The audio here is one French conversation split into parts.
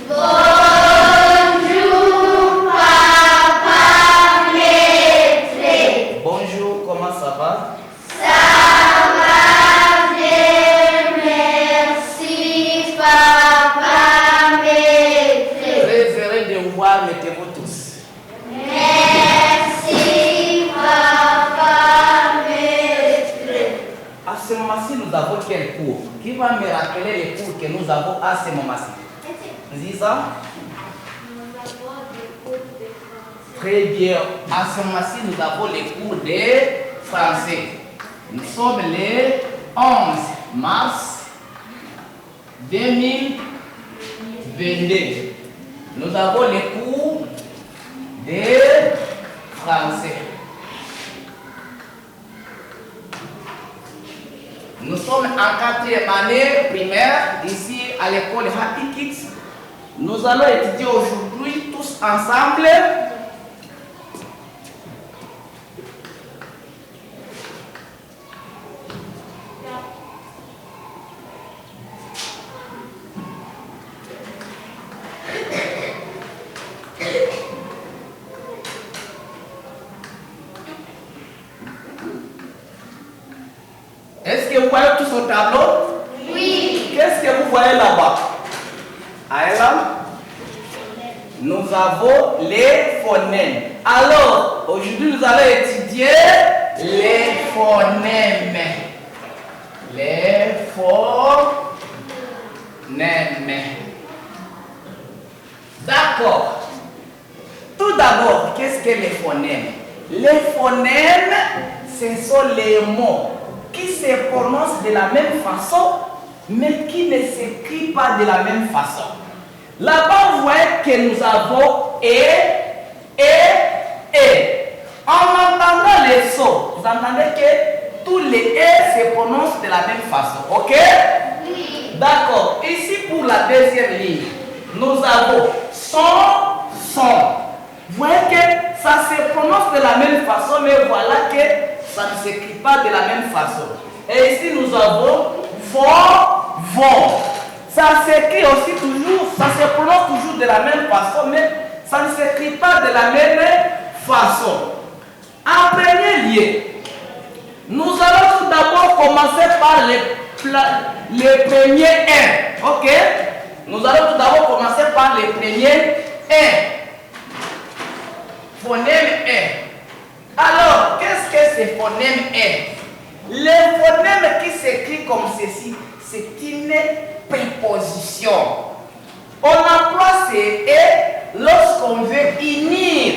Bonjour, papa maître. Bonjour, comment ça va? Ça va bien, merci, papa maître. Très heureux de vous voir, mettez-vous tous. Merci, papa maître. À ce moment-ci, nous avons quel cours? Qui va me rappeler les cours que nous avons à ce moment-ci? Ziza? Très bien. À ce moment-ci, nous avons les cours de français. Nous sommes le 11 mars 2022. Nous avons les cours de français. Nous sommes en 4e année primaire, ici à l'école Happy Kids. Nous allons étudier aujourd'hui tous ensemble Est-ce que vous voyez tout ce tableau? Oui. Qu'est-ce que vous voyez là-bas? Aïla? Nous avons les phonèmes. Alors, aujourd'hui, nous allons étudier les phonèmes. Les phonèmes. D'accord. Tout d'abord, qu'est-ce que les phonèmes? Les phonèmes, ce sont les mots qui se prononcent de la même façon, mais qui ne s'écrivent pas de la même façon. Là-bas, vous voyez que nous avons et. En entendant les sons, vous entendez que tous les et se prononcent de la même façon, ok? Oui. D'accord. Ici, pour la deuxième ligne, nous avons son. Vous voyez que ça se prononce de la même façon, mais voilà que ça ne s'écrit pas de la même façon. Et ici, nous avons vont. Ça s'écrit aussi toujours, ça se prononce toujours de la même façon, mais ça ne s'écrit pas de la même façon. En premier lieu, nous allons tout d'abord commencer par les premiers 1. Ok? Nous allons tout d'abord commencer par les premiers 1. Phonème 1. Alors, qu'est-ce que ce phonème 1? Les phonèmes qui s'écrit comme ceci, c'est une préposition. On emploie ces et lorsqu'on veut unir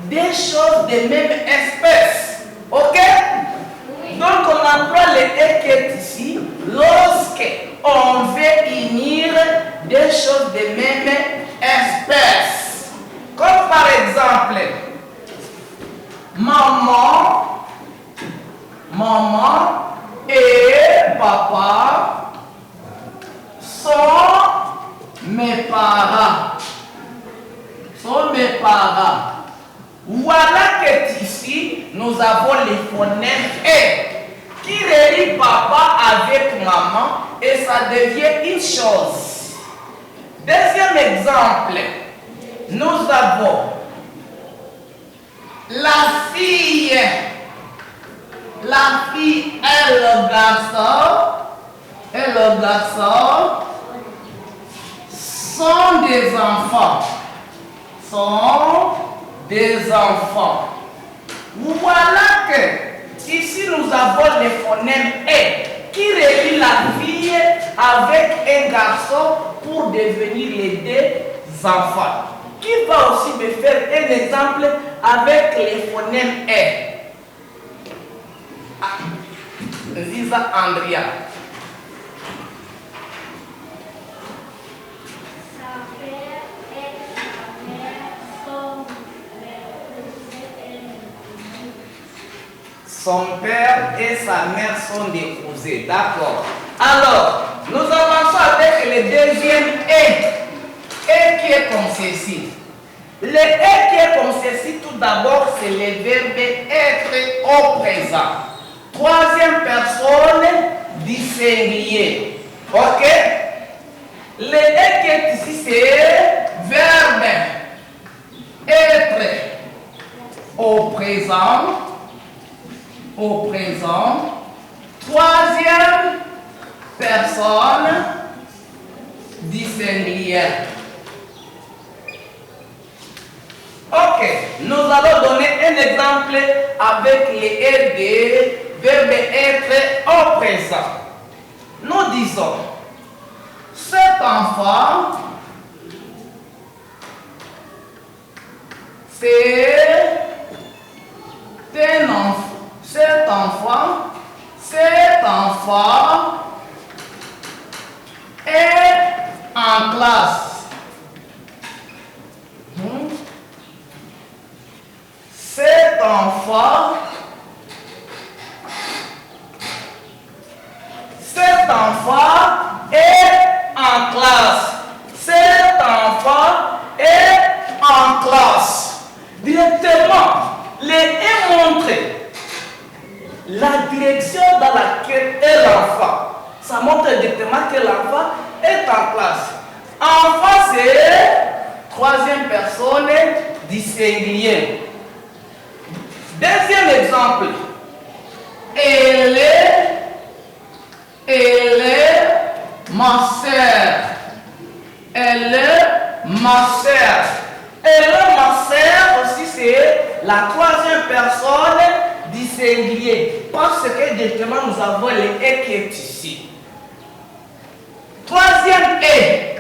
des choses de même espèce. Ok? Oui. Donc on emploie le et qui est ici lorsqu'on veut unir des choses de même espèce. Comme par exemple, maman et papa sont mes parents. Voilà que ici, nous avons les phonèmes et qui relie papa avec maman et ça devient une chose. Deuxième exemple, nous avons la fille et le garçon sont des enfants. Voilà que ici nous avons les phonèmes et qui relie la fille avec un garçon pour devenir les deux enfants. Qui va aussi me faire un exemple avec les phonèmes et? Ziza Andrea. Son père et sa mère sont des cousins. D'accord. Alors, nous avançons avec le deuxième et. Et qui est comme ceci. Le et qui est comme ceci, tout d'abord, c'est le verbe être au présent. Troisième personne du singulier. Ok? Le et qui est ici, c'est présent, troisième personne du singulier. Ok, nous allons donner un exemple avec les aides des verbes être au présent. Nous disons, cet enfant, c'est un enfant. Cet enfant est en classe. Cet enfant est en classe. Cet enfant est en classe. Directement, les est montré la direction dans laquelle est l'enfant. Ça montre directement que l'enfant est en classe. Enfant, c'est troisième personne du singulier. Deuxième exemple. Elle est ma sœur. Elle est ma sœur. Elle est ma sœur aussi, c'est la troisième personne du singulier. Parce que directement nous avons le et qui est ici. Troisième et.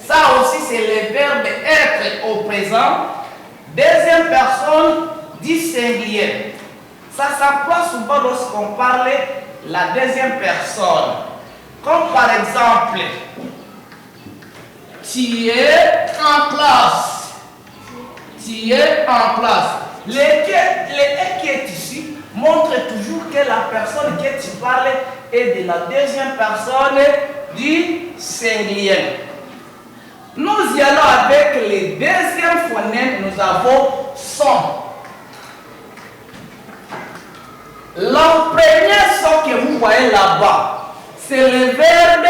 Ça aussi c'est le verbe être au présent. Deuxième personne du singulier. Ça s'emploie souvent lorsqu'on parle la deuxième personne. Comme par exemple, tu es en classe. Tu es en classe. Le et qui est ici montre toujours que la personne que tu parles est de la deuxième personne du singulier. Nous y allons avec les deuxièmes phonèmes. Nous avons son. Le premier son que vous voyez là-bas, c'est le verbe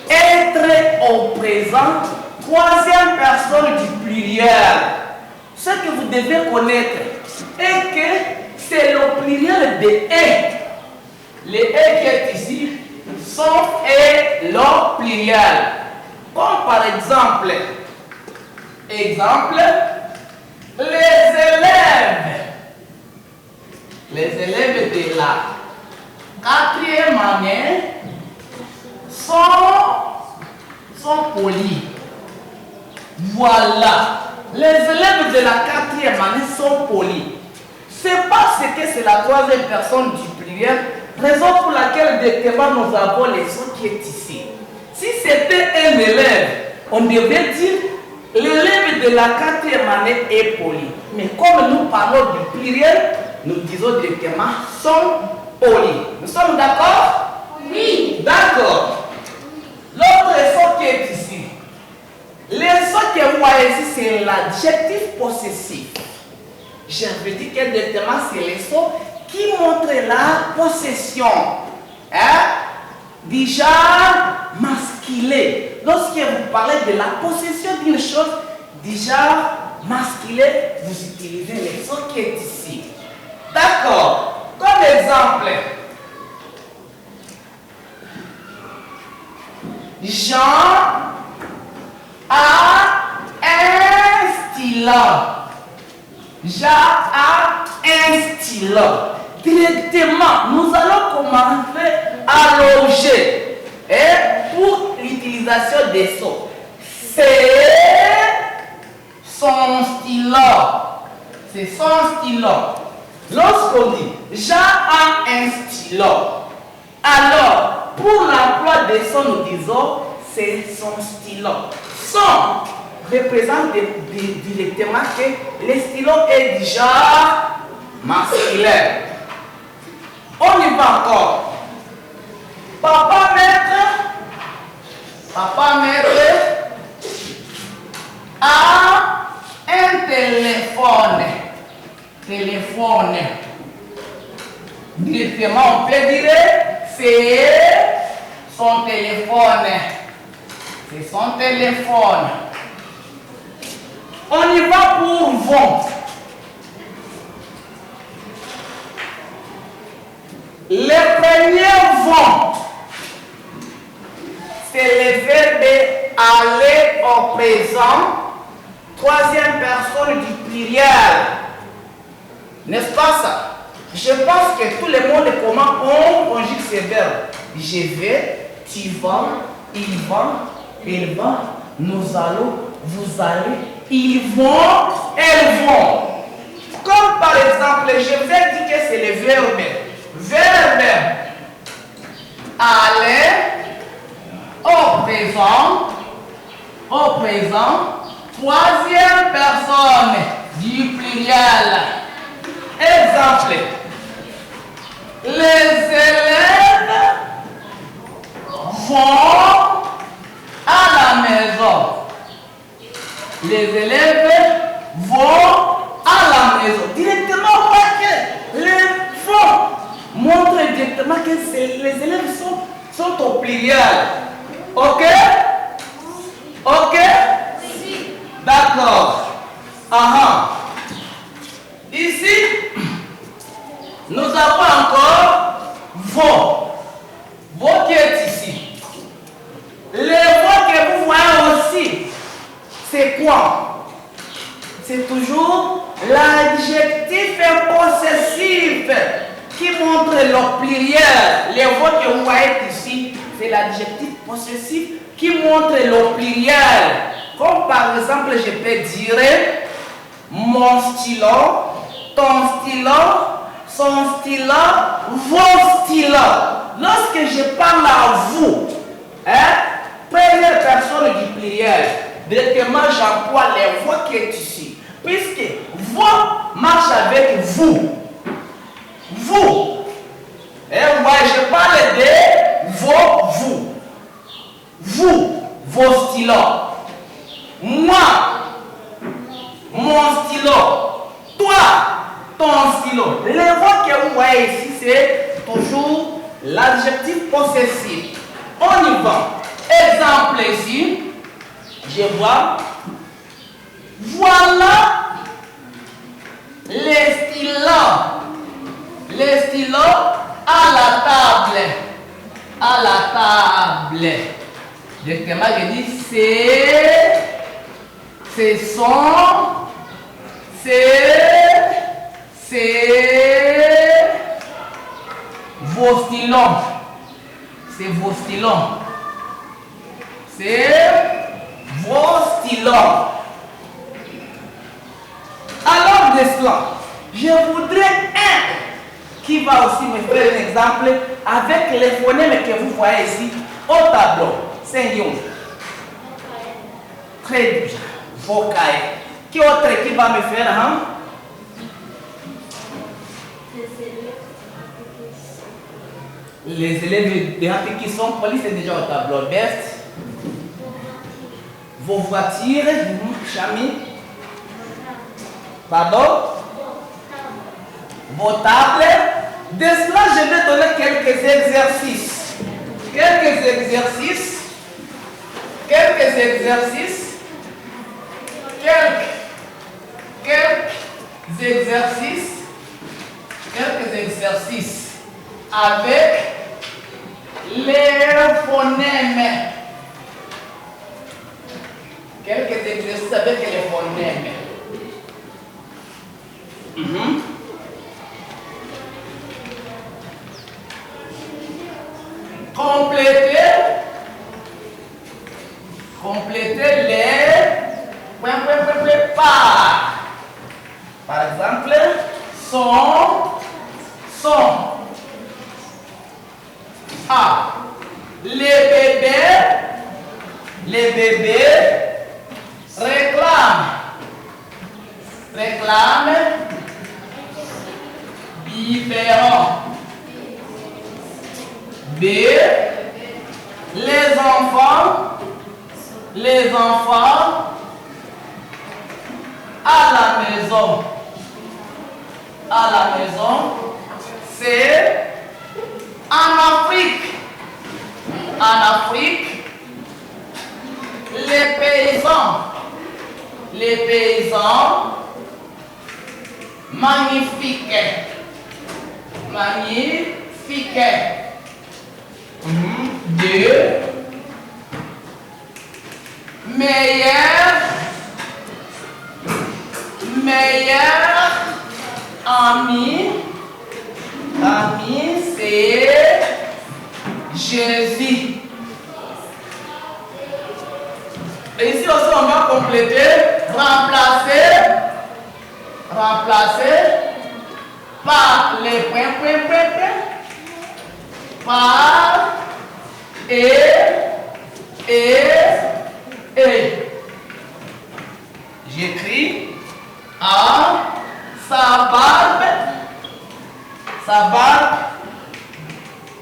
être au présent, troisième personne du pluriel. Ce que vous devez connaître est que c'est le pluriel de et. Le et qui est ici, son et le pluriel. Comme par exemple, les élèves de la quatrième année sont polis. Voilà. Les élèves de la quatrième année sont polis. C'est parce que c'est la troisième personne du pluriel, raison pour laquelle directement nous avons les sons qui est ici. Si c'était un élève, on devait dire l'élève de la quatrième année est poli. Mais comme nous parlons du pluriel, nous disons directement sont polis. Nous sommes d'accord? Oui. D'accord. L'autre son qui est ici. Le son que vous voyez ici, c'est l'adjectif possessif. Je veux dire que directement, c'est le son qui montre la possession. Déjà masculé. Lorsque vous parlez de la possession d'une chose, déjà masculé, vous utilisez le son qui est ici. D'accord. Comme exemple, Jean a un stylo. Jean a un stylo. Directement, nous allons commencer à loger pour l'utilisation des sons. C'est son stylo. C'est son stylo. Lorsqu'on dit Jean a un stylo, alors pour l'emploi des sons, nous disons c'est son stylo. Son représente directement que le stylo est déjà masculin. On y va encore. Papa maître a un téléphone. Directement, on peut dire c'est son téléphone. C'est son téléphone. On y va pour vont. Le premier vont, c'est le verbe aller au présent, troisième personne du pluriel. N'est-ce pas ça? Je pense que tout le monde comment on conjugue ces verbes. Je vais, tu vas, il va, elle va, nous allons, vous allez, ils vont, elles vont. Comme par exemple, je vais dire que c'est le verbe. Verbe aller au présent, troisième personne du pluriel. Exemple, les élèves vont à la maison. Les élèves vont à la maison. Directement, les vont montre directement que les élèves sont au pluriel. Ok? Ok? D'accord. Ici, nous avons encore vos. Vos qui est ici. Les vos que vous voyez aussi, c'est quoi? C'est toujours l'adjectif possessif qui montre le pluriel. Les vos que vous voyez ici, c'est l'adjectif possessif qui montre le pluriel. Comme par exemple, je peux dire mon stylo, ton stylo, son stylo, vos stylos. Lorsque je parle à vous, première personne du pluriel, directement j'emploie les voix qui est ici. Puisque vous marche avec vous. Vous. Et moi, je parle de vous. Vous, vos stylos. Moi, mon stylo. Toi, ton stylo. Les voix que vous voyez ici, c'est toujours l'adjectif possessif. On y va. Exemple ici, je vois. Voilà les stylos. Les stylos à la table. À la table. Directement, je dis c'est vos stylos. C'est vos stylos. C'est vos stylos. Alors de cela, je voudrais un qui va aussi me faire un exemple avec les phonèmes que vous voyez ici au tableau. C'est Guillaume. Très bien. Vocal. Qui autre qui va me faire Les élèves de qui sont polis, c'est déjà au tableau. Best. Vos voitures, Chami. Pardon? Vos tables. De cela, je vais donner quelques exercices. Quelques exercices. Avec les phonèmes. Quelques exercices avec les phonèmes. Compléter les par exemple, son. Les bébés réclament biberon. B, les enfants à la maison, c'est en Afrique, les paysans magnifiques Deux. Meilleur ami, c'est Jésus. Et ici aussi on va compléter, remplacer par les points, par et. J'écris à sa barbe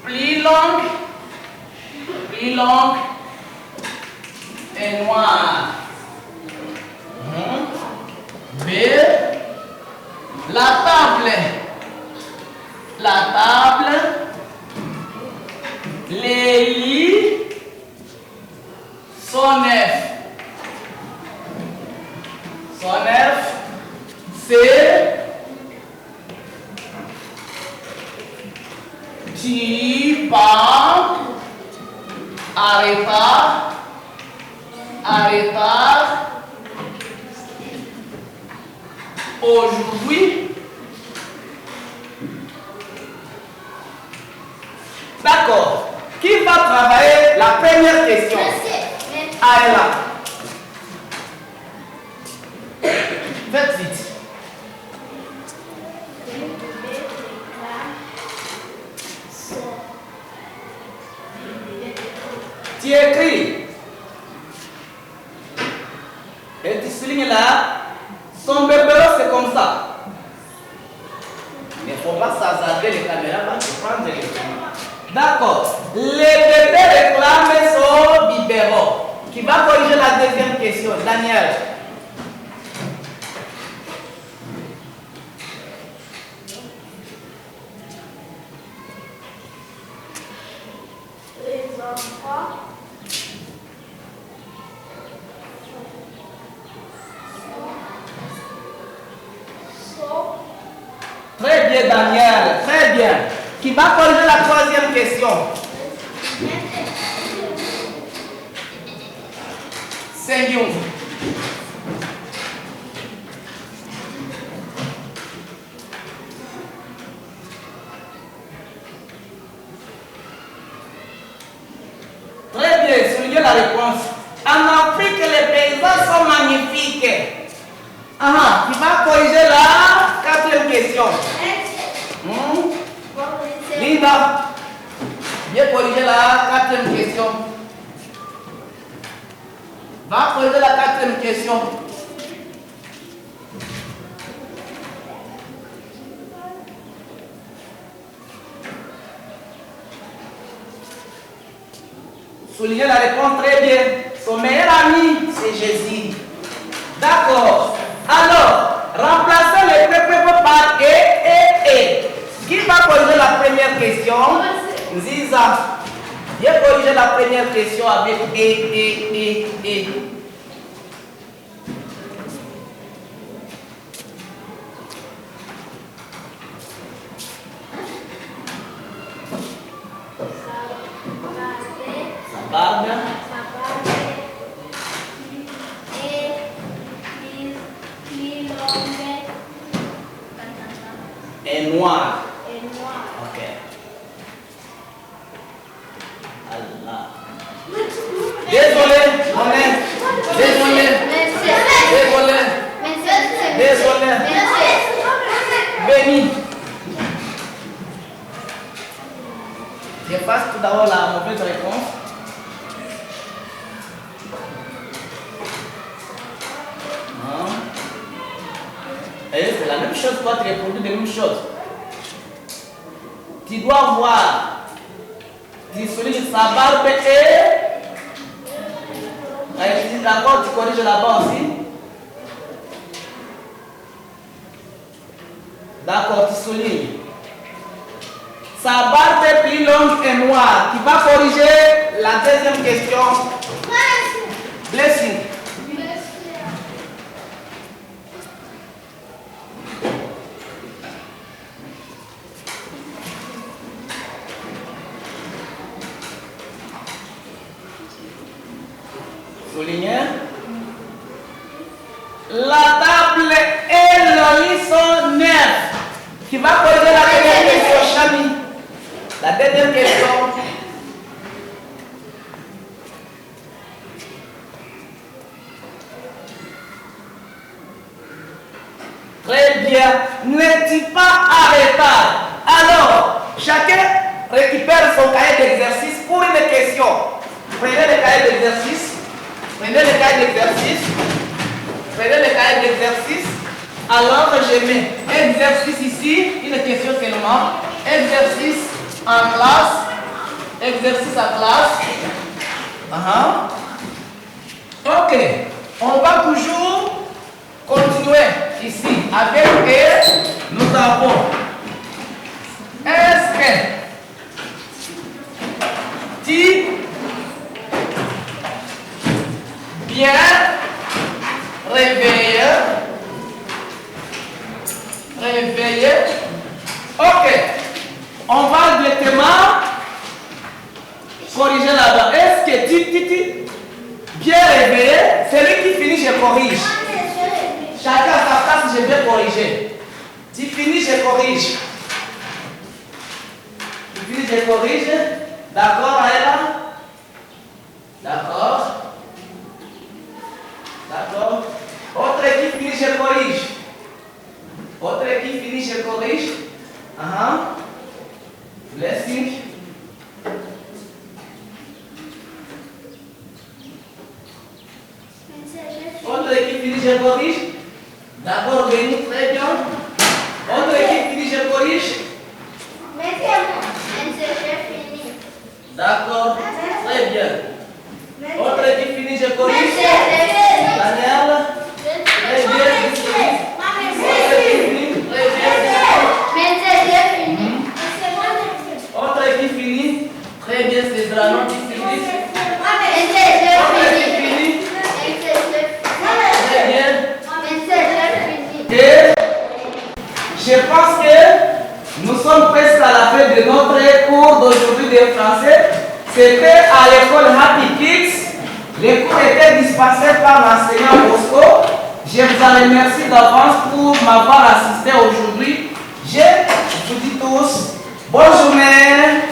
plus longue et noire. B. La table, les lits sont neufs. C'est tu pars arrêta aujourd'hui. D'accord. Qui va travailler la première question? Aïla. Faites vite. Tu écris. Et tu soulignes là, son bébé c'est comme ça. Mais il ne faut pas s'hasarder les caméras, va te prendre les caméras. D'accord. Les bébés réclament son biberon. Qui va corriger la deuxième question? Daniel. Les enfants sont Très bien, Daniel. Très bien. Qui va corriger la troisième question? Seigneur. Très bien, soulignez la réponse. En Afrique, les paysans sont magnifiques. Qui va corriger la quatrième question? Linda, viens corriger la quatrième question. Va corriger la quatrième question. Soulignez la réponse très bien. Son meilleur ami, c'est Jésus. D'accord. Alors, remplacez les préfets par et. Qui va corriger la première question? Ziza. Viens corriger la première question avec et. Barbe. Et noir. Ok. Allah. Désolé. Béni. J'efface tout d'abord la mauvaise réponse. Et c'est la même chose, toi tu reproduis les mêmes choses. Tu dois voir. Tu soulignes sa barbe et d'accord, tu corriges là-bas aussi. D'accord, tu soulignes. Sa barbe est plus longue et noire. Tu vas corriger la deuxième question. Blessing. Souligné. La table et le lit sont neufs. Qui va poser la dernière question, Chami? La dernière question. Très bien. N'est-il pas arrêtable? Alors, chacun récupère son cahier d'exercice pour une question. Prenez le cahier d'exercice. Prenez le cahier d'exercice. Prenez le cahier d'exercice. Alors, je mets exercice ici, une question seulement. Exercice en classe. Exercice en classe. Ok. On va toujours continuer ici. Avec et, nous avons est-ce que tu bien réveillé? Ok. On va directement corriger là-bas. Est-ce que tu bien réveillé? Celui qui finit, je corrige. Chacun à sa place, je vais corriger. Tu finis, je corrige. Tu finis, je corrige. D'accord, Aïla? D'accord. D'accord. Autre équipe finit, je corrige. Autre équipe finit, je corrige. Blessing. Autre équipe finit, je corrige. D'accord, Béni, très bien. Autre équipe finit, je corrige. D'accord, très bien. Autre équipe finit, je corrige. Daniel, très bien. Autre équipe finit, très bien. Autre équipe finit, très bien, c'est Dranon qui finit. Autre équipe finit, très bien. Et je pense que nous sommes presque à la fin de notre cours d'aujourd'hui de français. C'était à l'école Happy Kids. Les cours étaient dispensés par l'enseignant Bosco. Je vous en remercie d'avance pour m'avoir assisté aujourd'hui. Je vous dis tous bonne journée.